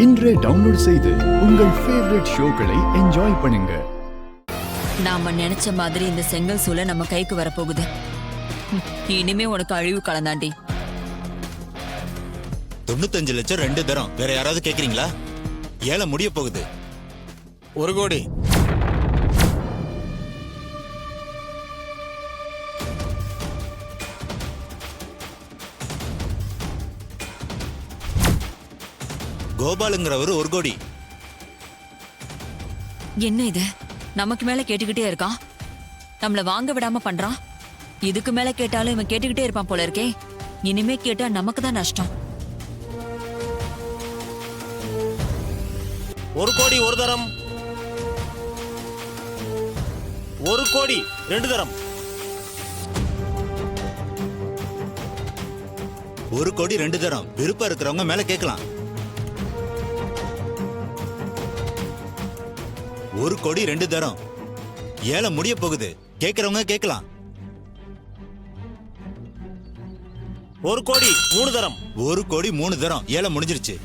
இன்றே டவுன்லோட் செய்து உங்கள் ஃபேவரட் ஷோக்களை என்ஜாய் பண்ணுங்க. நாம நினைச்ச மாதிரி இந்த செங்கல் சூளை நம்ம கைக்கு வரப்போகுது. இனிமே உனக்கு அழிவு கலந்தாண்டி. 95 லட்சம் 2 தரம். வேற யாராவது கேக்குறீங்களா? ஏல முடிய போகுது. 1 கோடி. கோபாலுங்கிறவர் 1 கோடி. என்ன இது? நமக்கு மேல கேட்டுக்கிட்டே இருக்கான். நம்மள வாங்க விடாம பண்றான். இதுக்கு மேல கேட்டாலும் இவன் கேட்டுக்கிட்டே இருப்பான் போல இருக்கே. இனிமே கேட்டா நமக்கு தான் நஷ்டம். 1 கோடி 1 தரம். 1 கோடி 2 தரம். 1 கோடி 2 தரம். விருப்பம் இருக்கிறவங்க மேல கேட்கலாம். 1 கோடி 2 தரம். ஏல முடிய போகுது. கேட்கறவங்க கேட்கலாம். 1 கோடி 3 தரம். 1 கோடி 3 தரம். ஏல முடிஞ்சிருச்சு.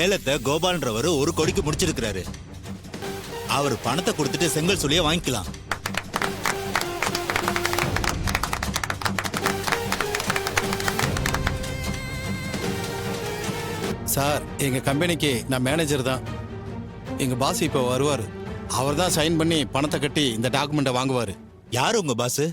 ஏலத்தை கோபால்ன்றவர் 1 கோடிக்கு முடிச்சிருக்கிறாரு. அவர் பணத்தை கொடுத்துட்டு செங்கல் சூளைய வாங்கிக்கலாம். சார், எங்க கம்பெனிக்கு நான் மேனேஜர் தான். எங்க பாஸ் இப்போ வருவார். அவர் தான் சைன் பண்ணி பணத்தை கட்டி இந்த டாக்குமெண்ட்டை வாங்குவார். யாரு உங்க பாஸ்?